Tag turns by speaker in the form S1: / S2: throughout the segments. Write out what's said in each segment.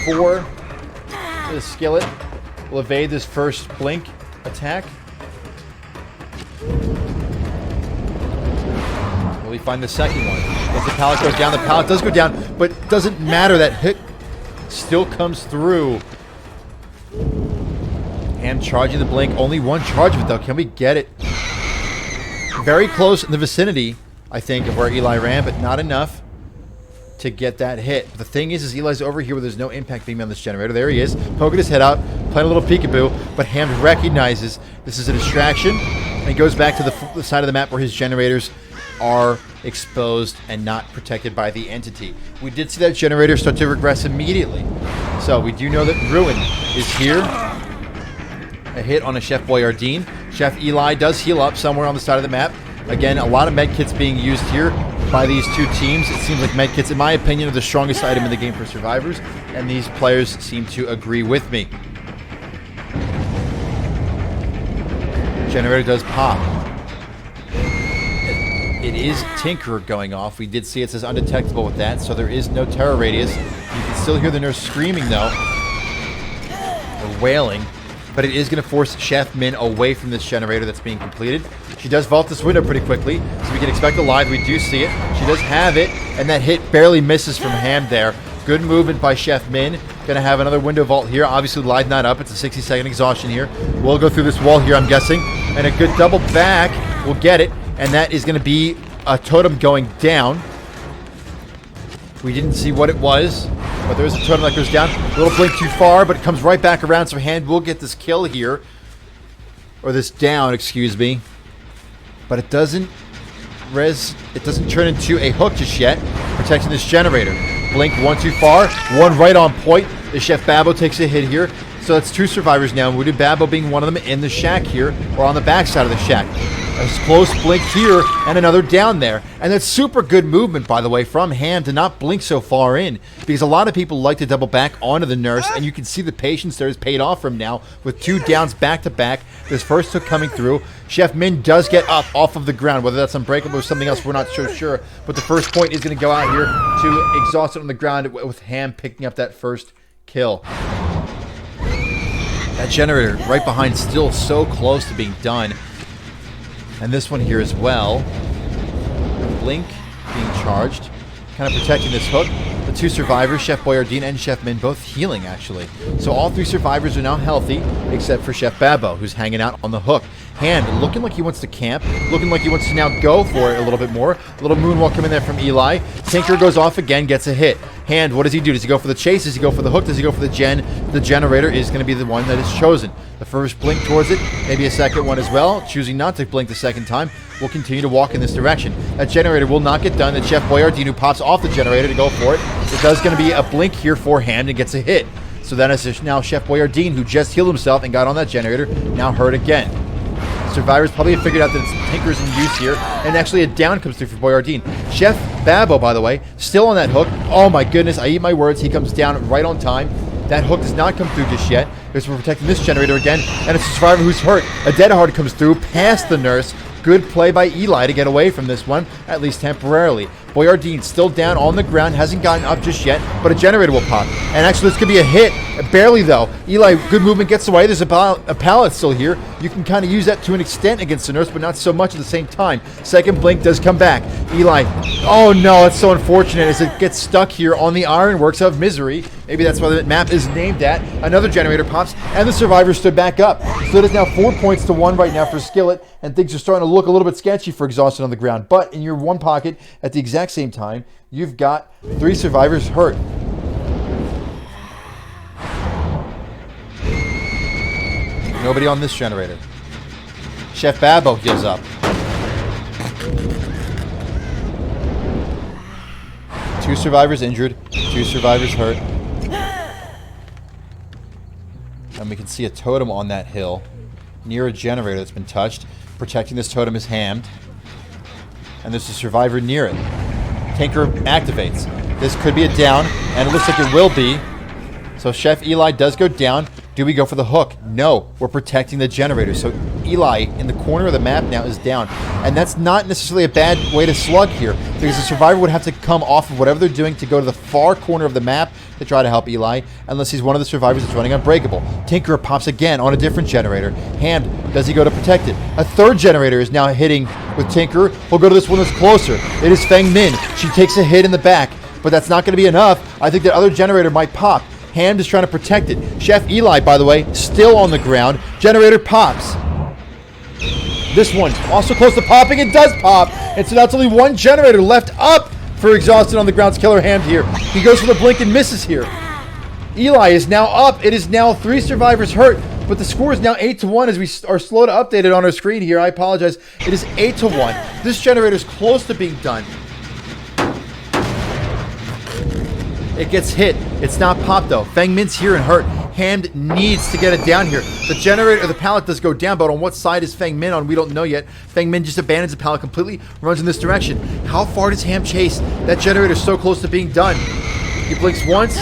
S1: 4 to the Skillet. Will evade this first blink attack. Will he find the second one? As the pallet goes down, the pallet does go down, but doesn't matter. That hit still comes through. Ham charging the blink. Only one charge of it, though. Can we get it? Very close in the vicinity, I think, of where Eli ran, but not enough to get that hit. But the thing is Eli's over here where there's no impact beam on this generator. There he is, poking his head out, playing a little peekaboo, but Ham recognizes this is a distraction and goes back to the side of the map where his generators are exposed and not protected by the entity. We did see that generator start to regress immediately. So we do know that Ruin is here. A hit on a Chef Boyardeen. Chef Eli does heal up somewhere on the side of the map. Again, a lot of medkits being used here by these two teams. It seems like medkits, in my opinion, are the strongest item in the game for survivors, and these players seem to agree with me. Generator does pop. It is Tinkerer going off. We did see it says undetectable with that, so there is no terror radius. You can still hear the nurse screaming, though, or wailing. But it is going to force Chef Min away from this generator that's being completed. She does vault this window pretty quickly, so we can expect a live. We do see it. She does have it, and that hit barely misses from Ham there. Good movement by Chef Min. Going to have another window vault here. Obviously, live not up. It's a 60-second exhaustion here. We'll go through this wall here, I'm guessing. And a good double back will get it, and that is going to be a totem going down. We didn't see what it was, but there is a totem that goes down. A little blink too far, but it comes right back around, so Hand will get this kill here. Or this down, excuse me. But it doesn't turn into a hook just yet, protecting this generator. Blink one too far, one right on point. The Chef Babbo takes a hit here. So that's two survivors now, and Wounded Babbo being one of them in the shack here, or on the back side of the shack. A close blink here, and another down there. And that's super good movement, by the way, from Ham to not blink so far in, because a lot of people like to double back onto the nurse, and you can see the patience there is paid off from now, with two downs back-to-back. This first hook coming through. Chef Min does get up off of the ground, whether that's unbreakable or something else, we're not so sure. But the first point is going to go out here to exhaust it on the ground, with Ham picking up that first kill. That generator right behind, still so close to being done. And this one here as well. Blink being charged. Kind of protecting this hook. The two survivors, Chef Boyardeen and Chef Min, both healing actually. So all three survivors are now healthy, except for Chef Babbo, who's hanging out on the hook. Hand looking like he wants to camp. Looking like he wants to now go for it a little bit more. A little moonwalk coming there from Eli. Tinker goes off again, gets a hit. Hand, what does he do? Does he go for the chase? Does he go for the hook? Does he go for the gen? The generator is going to be the one that is chosen. The first blink towards it, maybe a second one as well. Choosing not to blink the second time. Will continue to walk in this direction. That generator will not get done. The Chef Boyardeen, who pops off the generator to go for it. It does going to be a blink here for Hand and gets a hit. So that is now Chef Boyardeen, who just healed himself and got on that generator, now hurt again. Survivors probably have figured out that Tinker's in use here, and actually a down comes through for Boyardeen. Chef Babbo, by the way, still on that hook. Oh my goodness, I eat my words. He comes down right on time. That hook does not come through just yet. Because we're protecting this generator again, and it's a survivor who's hurt. A dead hard comes through past the nurse. Good play by Eli to get away from this one, at least temporarily. Boyardeen still down on the ground, hasn't gotten up just yet, but a generator will pop. And actually, this could be a hit. Barely, though. Eli, good movement, gets away. There's a pallet still here. You can kind of use that to an extent against the nurse, but not so much at the same time. Second blink does come back. Eli, oh no, that's so unfortunate as it gets stuck here on the Ironworks of Misery. Maybe that's why the map is named that. Another generator pops, and the survivor stood back up. So it is now 4 points to 1 right now for Skillet, and things are starting to look a little bit sketchy for Exhausted on the ground. But in your one pocket, at the exact same time, you've got 3 survivors hurt. Nobody on this generator. Chef Babbo gives up. 2 survivors injured, 2 survivors hurt. And we can see a totem on that hill near a generator that's been touched. Protecting this totem is Hammed. And there's a survivor near it. Tinker activates. This could be a down, and it looks like it will be. So Chef Eli does go down. Do we go for the hook? No, we're protecting the generator. So Eli in the corner of the map now is down. And that's not necessarily a bad way to slug here, because the survivor would have to come off of whatever they're doing to go to the far corner of the map to try to help Eli, unless he's one of the survivors that's running Unbreakable. Tinkerer pops again on a different generator. Ham, does he go to protect it? A third generator is now hitting with Tinkerer. We'll go to this one that's closer. It is Feng Min. She takes a hit in the back, but that's not going to be enough. I think that other generator might pop. Ham is trying to protect it. Chef Eli, by the way, still on the ground. Generator pops. This one also close to popping. It does pop. And so that's only one generator left up for Exhausted on the ground's Killer Ham here. He goes for the blink and misses here. Eli is now up. It is now 3 survivors hurt, but the score is now 8-1 as we are slow to update it on our screen here. I apologize. It is 8-1. This generator is close to being done. It gets hit. It's not popped though. Feng Min's here and hurt. Hand needs to get it down here. The generator, the pallet does go down, but on what side is Feng Min on? We don't know yet. Feng Min just abandons the pallet completely, runs in this direction. How far does Ham chase? That generator is so close to being done. He blinks once,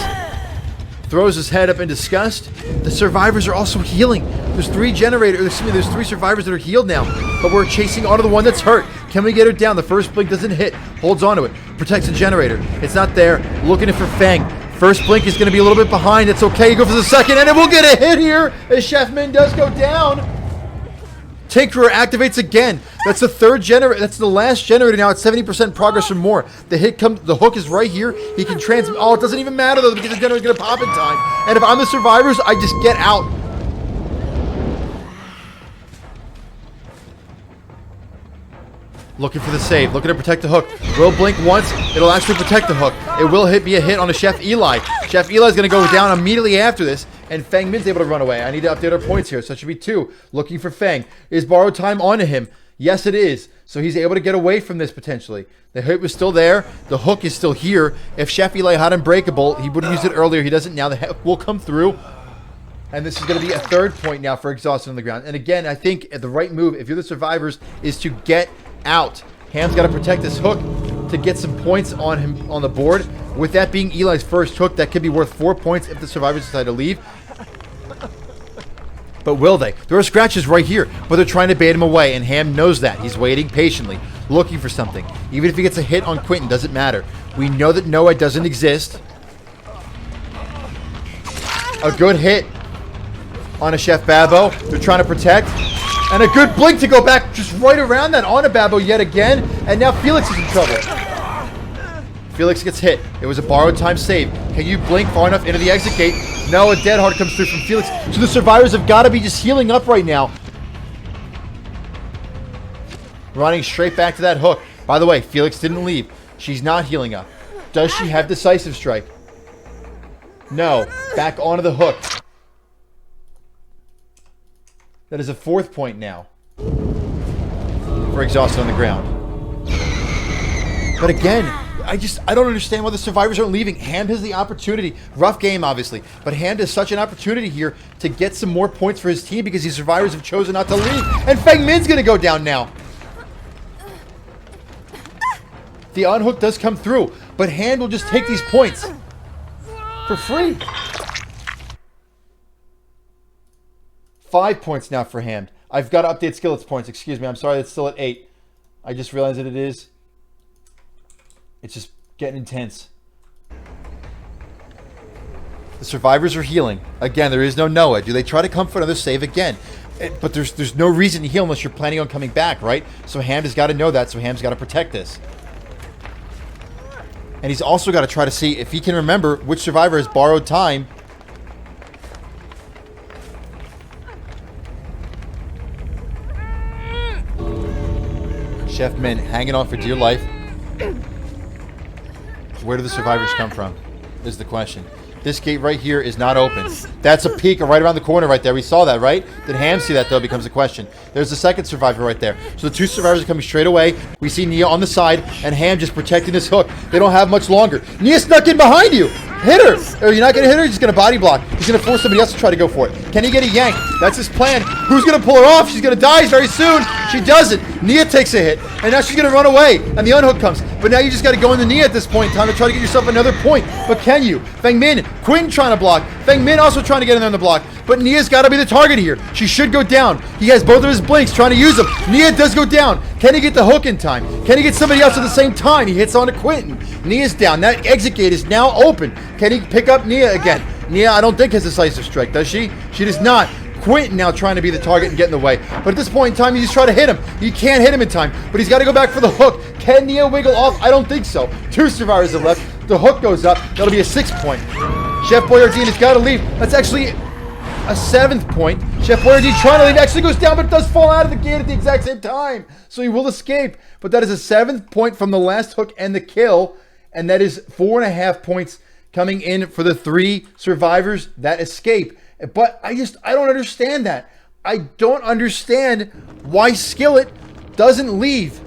S1: throws his head up in disgust. The survivors are also healing. There's 3 there's 3 survivors that are healed now, but we're chasing onto the one that's hurt. Can we get her down? The first blink doesn't hit. Holds onto it. Protects the generator. It's not there. Looking for Feng. First blink is going to be a little bit behind. It's okay. You go for the second, and it will get a hit here as Chef Min does go down. Tinkerer activates again. That's the third generator. That's the last generator now at 70% progress or more. The hit comes. The hook is right here. He can transmit. Oh, it doesn't even matter though because the generator is going to pop in time. And if I'm the survivors, I just get out. Looking for the save. Looking to protect the hook. Will blink once. It'll actually protect the hook. It will be a hit on a Chef Eli. Chef Eli is going to go down immediately after this. And Feng Min's able to run away. I need to update our points here. So it should be 2. Looking for Feng. Is borrowed time onto him? Yes, it is. So he's able to get away from this potentially. The hit was still there. The hook is still here. If Chef Eli had Unbreakable, he would have used it earlier. He doesn't now. The hook will come through. And this is going to be a 3rd point now for Exhausted on the ground. And again, I think the right move, if you're the survivors, is to get out. Ham's got to protect this hook to get some points on him on the board. With that being Eli's first hook, that could be worth 4 points if the survivors decide to leave. But will they? There are scratches right here, but they're trying to bait him away, and Ham knows that. He's waiting patiently, looking for something. Even if he gets a hit on Quentin, doesn't matter. We know that Noah doesn't exist. A good hit on a Chef Babbo. They're trying to protect. And a good blink to go back just right around that on a Babbo yet again. And now Felix is in trouble. Felix gets hit. It was a borrowed time save. Can you blink far enough into the exit gate? No, a dead hard comes through from Felix. So the survivors have got to be just healing up right now. Running straight back to that hook. By the way, Felix didn't leave. She's not healing up. Does she have Decisive Strike? No. Back onto the hook. That is a 4th point now for Exhausted on the ground. But again, I don't understand why the survivors aren't leaving. Ham has the opportunity. Rough game, obviously. But Ham has such an opportunity here to get some more points for his team because these survivors have chosen not to leave. And Feng Min's going to go down now. The unhook does come through, but Ham will just take these points for free. 5 points now for Ham. I've got to update Skillet's points. Excuse me. I'm sorry. It's still at 8. I just realized that it is. It's just getting intense. The survivors are healing. Again, there is no Noah. Do they try to come for another save again? But there's no reason to heal unless you're planning on coming back, right? So Ham has got to know that. So Ham's got to protect this. And he's also got to try to see if he can remember which survivor has borrowed time. Chef Min hanging on for dear life. Where do the survivors come from? Is the question. This gate right here is not open. That's a peek right around the corner right there. We saw that, right? Did Ham see that, though, becomes a question. There's the second survivor right there. So the 2 survivors are coming straight away. We see Nia on the side, and Ham just protecting this hook. They don't have much longer. Nia snuck in behind you. Hit her. Are you not going to hit her? He's going to body block. He's going to force somebody else to try to go for it. Can he get a yank? That's his plan. Who's going to pull her off? She's going to die very soon. She doesn't. Nia takes a hit, and now she's going to run away. And the unhook comes. But now you just got to go in the knee at this point in time to try to get yourself another point. But can you? Feng Min, Quinn trying to block. Feng Min also trying to get in there on the block. But Nia's got to be the target here. She should go down. He has both of his blinks trying to use them. Nia does go down. Can he get the hook in time? Can he get somebody else at the same time? He hits onto Quentin. Nia's down. That exit gate is now open. Can he pick up Nia again? Nia, I don't think has decisive strike, does she? She does not. Quentin now trying to be the target and get in the way. But at this point in time, you just try to hit him. You can't hit him in time, but he's got to go back for the hook. Can Nia wiggle off? I don't think so. 2 survivors have left. The hook goes up. That'll be a 6 point. Chef Boyardee has got to leave. That's actually a 7th point. Chef Boyardee trying to leave. Actually goes down, but does fall out of the gate at the exact same time. So he will escape. But that is a 7th point from the last hook and the kill. And that is 4.5 points coming in for the 3 survivors that escape. But I don't understand that. I don't understand why Skillet doesn't leave.